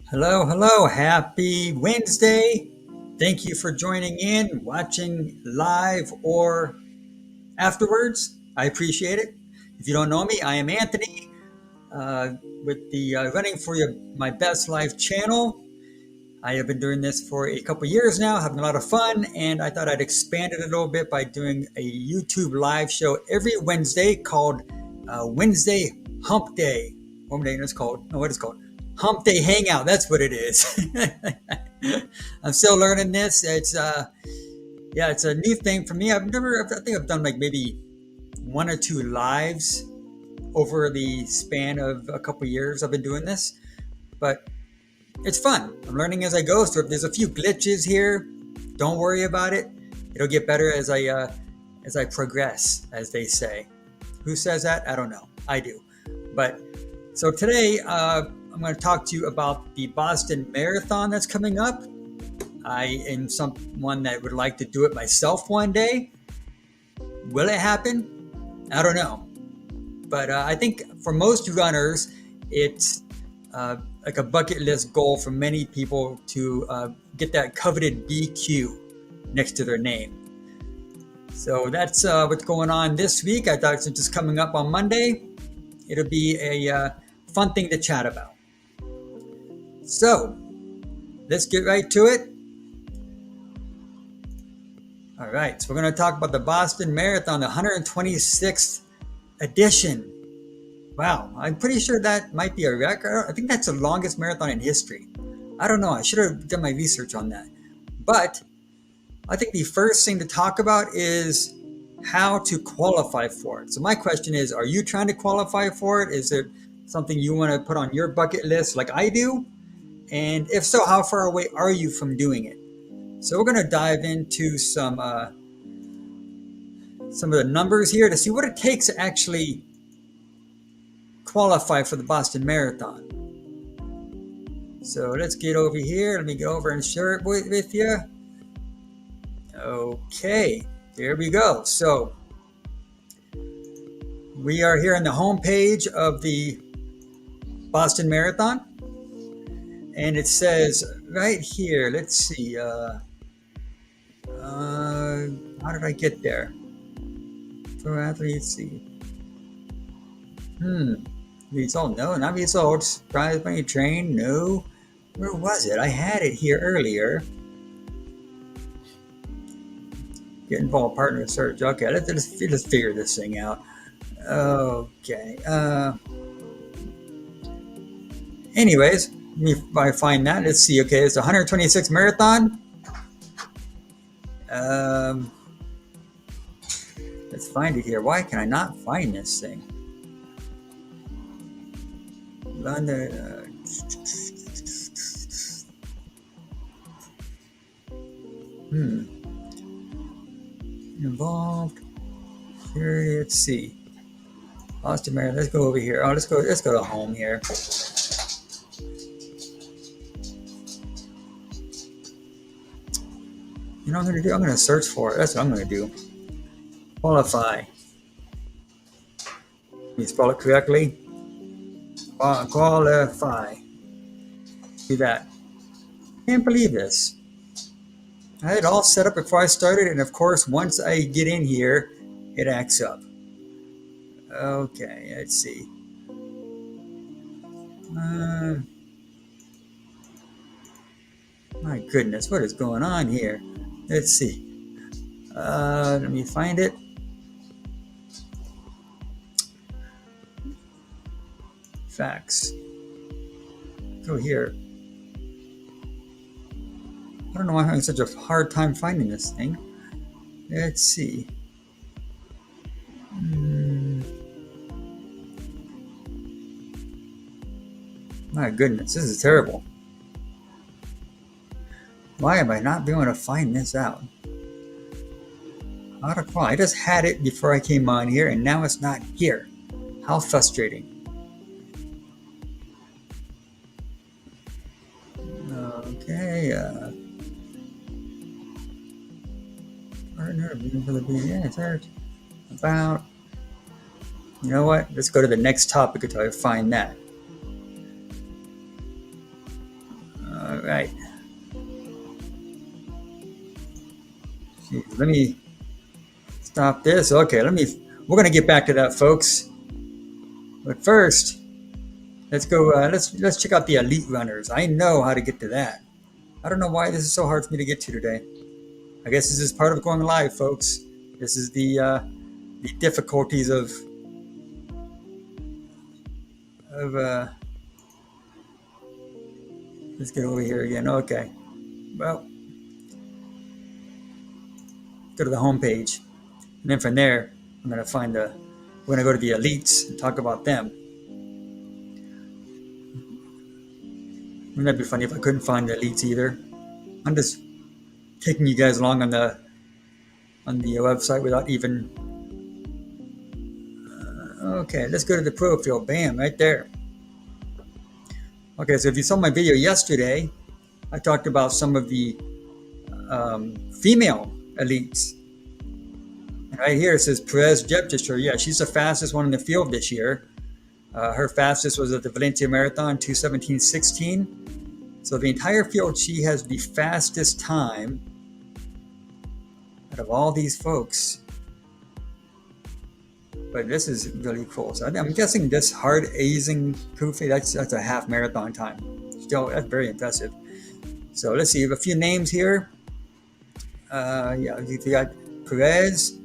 Hello, hello. Happy Wednesday. Thank you for joining in, watching live or afterwards. I appreciate it. If you don't know me, I am Anthony uh, with the Running for My Best Life channel. I have been doing this for a couple years now, having a lot of fun, and I thought I'd expand it a little bit by doing a YouTube live show every Wednesday called Wednesday Hump Day. What day is called? No, what is it called? Humpday Hangout. That's what it is. I'm still learning this. It's a new thing for me. I think I've done like maybe one or two lives over the span of a couple years. I've been doing this, but it's fun. I'm learning as I go. So if there's a few glitches here, don't worry about it. It'll get better as I progress, as they say. Who says that? I don't know. I do. But so today, I'm going to talk to you about the Boston Marathon that's coming up. I am someone that would like to do it myself one day. Will it happen? I don't know. But I think for most runners, it's like a bucket list goal for many people to get that coveted BQ next to their name. So that's what's going on this week. I thought since it's coming up on Monday, it'll be a fun thing to chat about. So let's get right to it. All right, so we're going to talk about the Boston Marathon, the 126th edition. Wow, I'm pretty sure that might be a record. I think that's the longest marathon in history. I don't know. I should have done my research on that. But I think the first thing to talk about is how to qualify for it. So my question is, are you trying to qualify for it? Is it something you want to put on your bucket list like I do? And if so, how far away are you from doing it? So we're going to dive into some of the numbers here to see what it takes to actually qualify for the Boston Marathon. So let's get over here. Let me get over and share it with you. Okay, there we go. So we are here on the home page of the Boston Marathon. And it says right here, let's see, how did I get there? Pro athletes, see. Result, no, not results. Prize money train, no. Where was it? I had it here earlier. Get involved, partner search. Okay, let's figure this thing out. Okay. Anyways, if I find that, let's see. Okay, it's a 126 marathon. Let's find it here. Why can I not find this thing? London. Involved. Here, let's see. Boston Marathon. Let's go over here. Oh, let's go to home here. You know what I'm going to do? I'm going to search for it. That's what I'm going to do. Qualify. Let me spell it correctly. Qualify. Do that. Can't believe this. I had it all set up before I started, and of course, once I get in here, it acts up. Okay, let's see. My goodness, what is going on here? Let's see. Let me find it. Facts. Go here. I don't know why I'm having such a hard time finding this thing. Let's see. My goodness, this is terrible. Why am I not being able to find this out? I just had it before I came on here, and now it's not here. How frustrating. Okay, partner, reading for the beginning, search about. You know what? Let's go to the next topic until I find that. right. Jeez, let me stop this. Okay, we're going to get back to that, folks. But first, let's go, let's check out the elite runners. I know how to get to that. I don't know why this is so hard for me to get to today. I guess this is part of going live, folks. This is the difficulties of let's get over here again. Okay. Well, go to the home page. And then from there, I'm going to we're going to go to the elites and talk about them. Wouldn't that be funny if I couldn't find the elites either? I'm just taking you guys along on the website without even. Okay, let's go to the profile. Bam, right there. Okay, so if you saw my video yesterday, I talked about some of the female elites. And right here it says Perez Jeptischer. Yeah, she's the fastest one in the field this year. Her fastest was at the Valencia Marathon, 2:17:16. So the entire field, she has the fastest time out of all these folks. But this is really cool. So I'm guessing this hard Asian Kufi, that's a half marathon time. Still, that's very impressive. So let's see, we have a few names here. Yeah, we got Perez.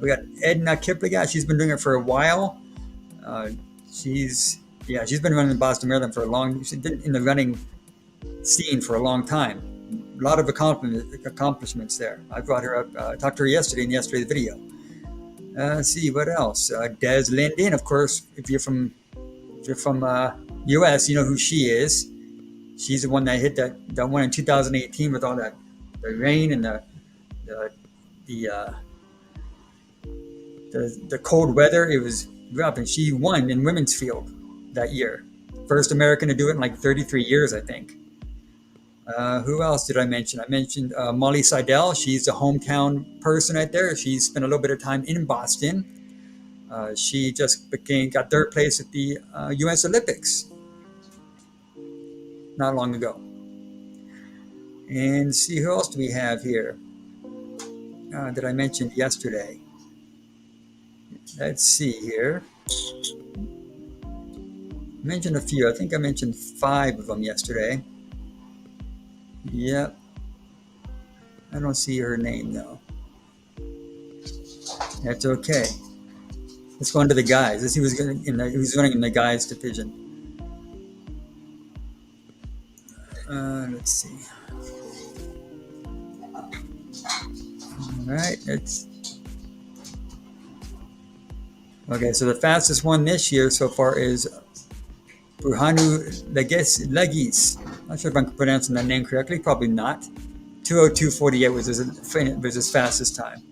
We got Edna Kipling. Yeah, she's been doing it for a while. She's been running the Boston Marathon for a long. She's been in the running scene for a long time. A lot of accomplishments there. I brought her up, talked to her yesterday in yesterday's video. Let's see what else. Des Linden, of course. If you're from U.S., you know who she is. She's the one that hit that one in 2018 with all the rain and the cold weather. It was rough, and she won in women's field that year. First American to do it in like 33 years, I think. Who else did I mention? I mentioned Molly Seidel. She's a hometown person right there. She spent a little bit of time in Boston. She just got third place at the U.S. Olympics not long ago. And see, who else do we have here that I mentioned yesterday? Let's see here. I mentioned a few. I think I mentioned 5 of them yesterday. Yep. I don't see her name though. That's okay. Let's go into the guys. Let's see who's running in the guys division. Let's see. All right. Okay. So the fastest one this year so far is Burhanu Legis. Not sure if I'm pronouncing that name correctly. Probably not. 2:02:48 was his fastest time.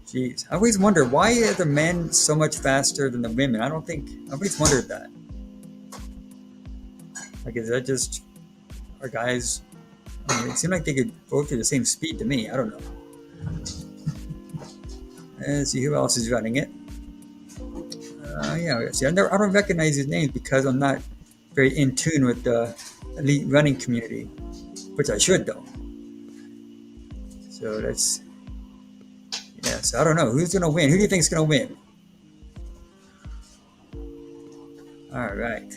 Jeez, I always wonder why are the men so much faster than the women. I always wondered that. Like, is that just our guys? I mean, it seemed like they could both do the same speed to me. I don't know. Let's see who else is running it. Yeah, see, I don't recognize these names because I'm not very in tune with the elite running community, which I should though. So so I don't know who's gonna win. Who do you think is gonna win? All right.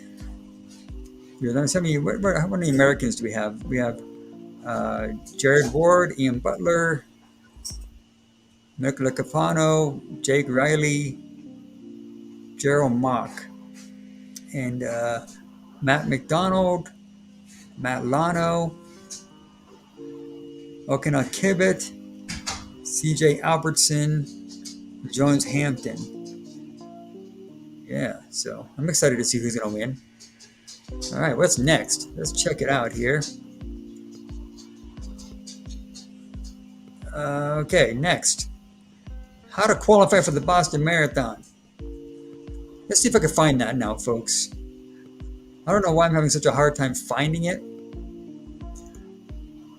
How many Americans do we have? We have Jared Ward, Ian Butler, Nicola Capano, Jake Riley, Gerald Mock, and Matt McDonald, Matt Lano, Okina Kibbett, CJ Albertson, Jones Hampton. Yeah, so I'm excited to see who's going to win. All right, what's next? Let's check it out here. Okay, next. How to qualify for the Boston Marathon. Let's see if I can find that now, folks. I don't know why I'm having such a hard time finding it.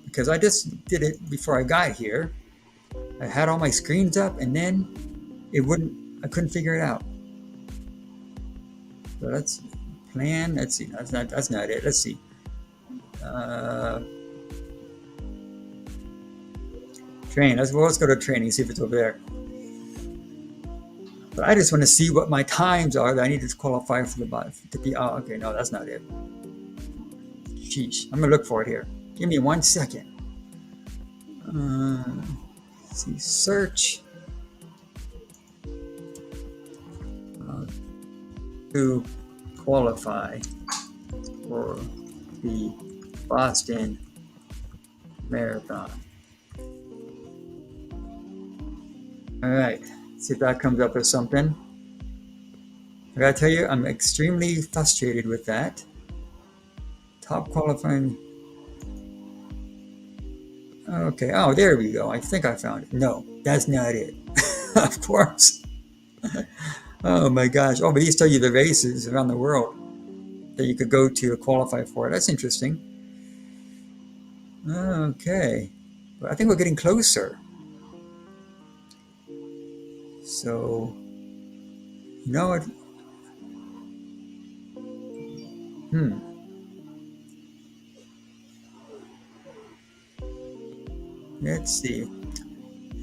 Because I just did it before I got here. I had all my screens up and then I couldn't figure it out. So let's plan. Let's see. That's not it. Let's see. Uh, train. Let's go to training, see if it's over there. But I just want to see what my times are that I need to qualify for the bot to be. Oh, okay, no, that's not it. Sheesh. I'm gonna look for it here. Give me 1 second. Let's see, search. To qualify for the Boston Marathon. All right, see if that comes up with something. I gotta tell you, I'm extremely frustrated with that. Top qualifying. Okay, oh, there we go. I think I found it. No, that's not it. Of course. Oh my gosh. Oh, but these tell you the races around the world that you could go to qualify for. That's interesting. Okay. But I think we're getting closer. So, you know what? Let's see.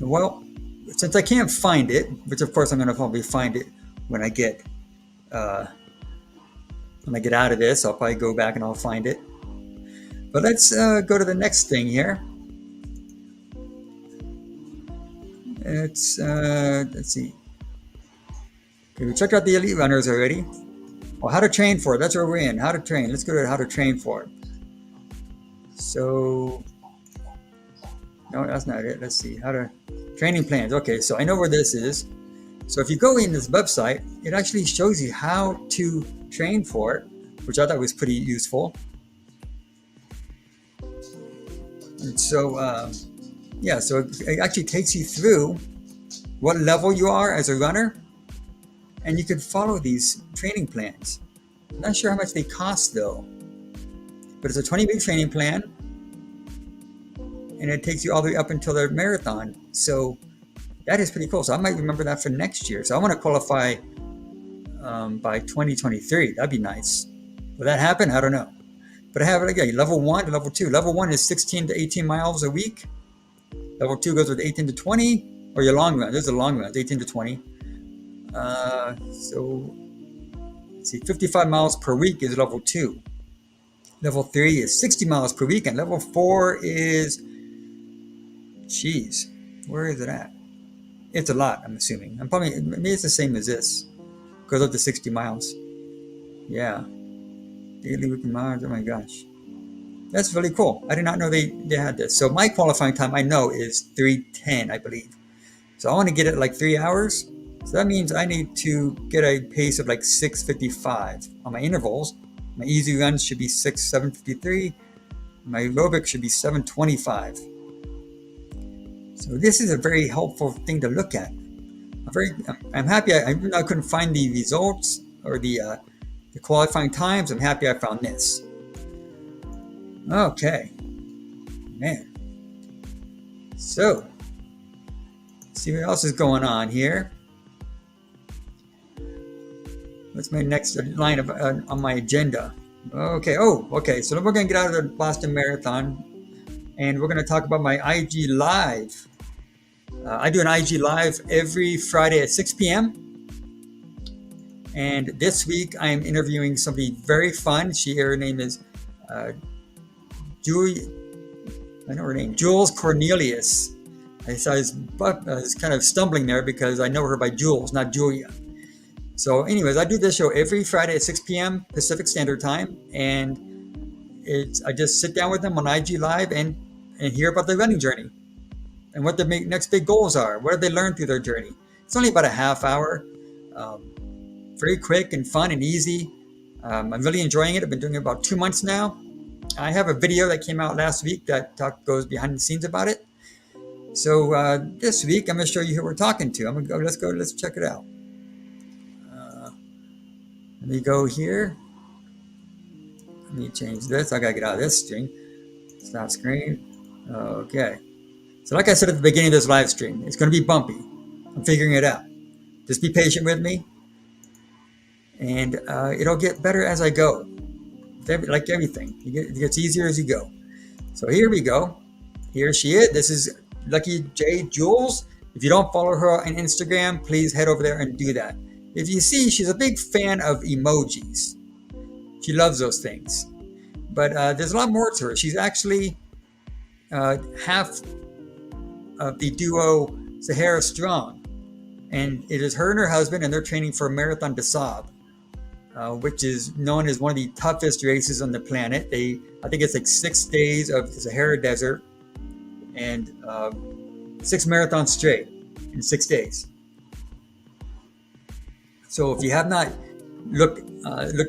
Well, since I can't find it, which of course I'm going to probably find it when I get out of this, I'll probably go back and I'll find it. But let's go to the next thing here. Let's see. Okay, we checked out the elite runners already. Well, how to train for it. That's where we're in. How to train. Let's go to how to train for it. So, no, that's not it. Let's see. How to training plans. Okay, so I know where this is. So if you go in this website, it actually shows you how to train for it, which I thought was pretty useful. And so, yeah, so it actually takes you through what level you are as a runner, and you can follow these training plans. I'm not sure how much they cost though, but it's a 20-week training plan, and it takes you all the way up until the marathon. So that is pretty cool. So I might remember that for next year. So I want to qualify by 2023. That'd be nice. Will that happen? I don't know. But I have it again, level 1 to level 2. Level 1 is 16 to 18 miles a week. Level 2 goes with 18 to 20, or your long run. There's a long run, 18 to 20. So, let's see, 55 miles per week is level 2. Level 3 is 60 miles per week, and level 4 is, geez, where is it at? It's a lot, I'm assuming. Maybe it's the same as this. Goes up to 60 miles. Yeah. Daily weekly miles, oh my gosh. That's really cool. I did not know they had this. So my qualifying time I know is 3:10, I believe. So I want to get it like 3 hours. So that means I need to get a pace of like 6:55 on my intervals. My easy runs should be 7:53. My aerobic should be 7:25. So this is a very helpful thing to look at. I'm happy. Even though I couldn't find the results or the qualifying times, I'm happy I found this. Okay, man. So, let's see what else is going on here. What's my next line of on my agenda? Okay. Oh, okay. So then we're going to get out of the Boston Marathon, and we're going to talk about my IG Live. I do an IG Live every Friday at 6 p.m. And this week I am interviewing somebody very fun. Her name is Julie. I know her name, Jules Cornelius. I was kind of stumbling there because I know her by Jules, not Julia. So anyways, I do this show every Friday at 6 p.m. Pacific Standard Time. And I just sit down with them on IG Live and hear about their running journey and what their next big goals are. What have they learned through their journey? It's only about a half hour. Very quick and fun and easy. I'm really enjoying it. I've been doing it about 2 months now. I have a video that came out last week that goes behind the scenes about it. So this week, I'm going to show you who we're talking to. Let's check it out. Let me go here. Let me change this. I got to get out of this stream. Stop screen. Okay. So like I said at the beginning of this live stream, it's going to be bumpy. I'm figuring it out. Just be patient with me. And it'll get better as I go. Like everything, it gets easier as you go. So here we go. Here she is. This is Lucky J Jules. If you don't follow her on Instagram, please head over there and do that. If you see, she's a big fan of emojis. She loves those things. But there's a lot more to her. She's actually half of the duo Sahara Strong. And it is her and her husband, and they're training for Marathon des Sables, which is known as one of the toughest races on the planet. I think it's like 6 days of the Sahara Desert and 6 marathons straight in 6 days. So if you have not looked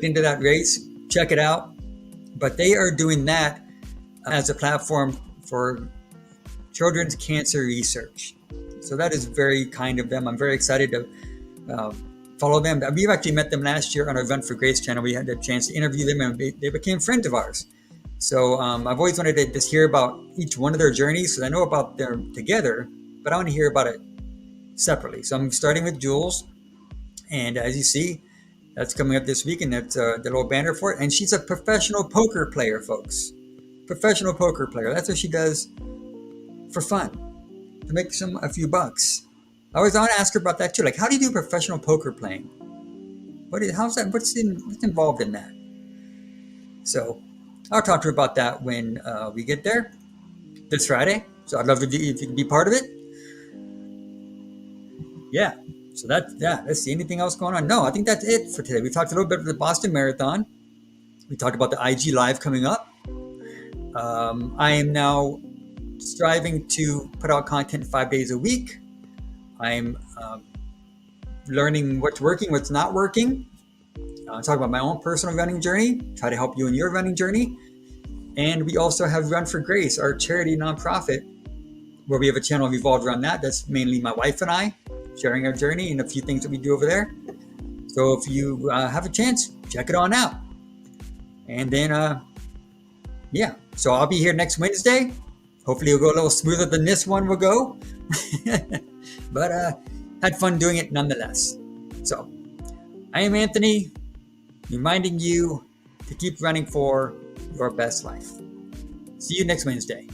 into that race, check it out. But they are doing that as a platform for children's cancer research. So that is very kind of them. I'm very excited to follow them. We've actually met them last year on our Run for Grace channel. We had the chance to interview them, and they became friends of ours. So I've always wanted to just hear about each one of their journeys, because I know about them together, but I want to hear about it separately. So I'm starting with Jules, and as you see, that's coming up this week, and that's the little banner for it. And she's a professional poker player, folks. Professional poker player. That's what she does for fun, to make a few bucks. I always want to ask her about that too. Like, how do you do professional poker playing? How's that? What's involved in that? So I'll talk to her about that when we get there this Friday. So I'd love if you can be part of it. Yeah. So let's see. Anything else going on? No, I think that's it for today. We talked a little bit about the Boston Marathon. We talked about the IG Live coming up. I am now striving to put out content 5 days a week. I'm learning what's working, what's not working. Talk about my own personal running journey, try to help you in your running journey. And we also have Run for Grace, our charity nonprofit, where we have a channel revolved around that. That's mainly my wife and I sharing our journey and a few things that we do over there. So if you have a chance, check it on out. And then, so I'll be here next Wednesday. Hopefully it'll go a little smoother than this one will go. But had fun doing it nonetheless. So I am Anthony, reminding you to keep running for your best life. See you next Wednesday.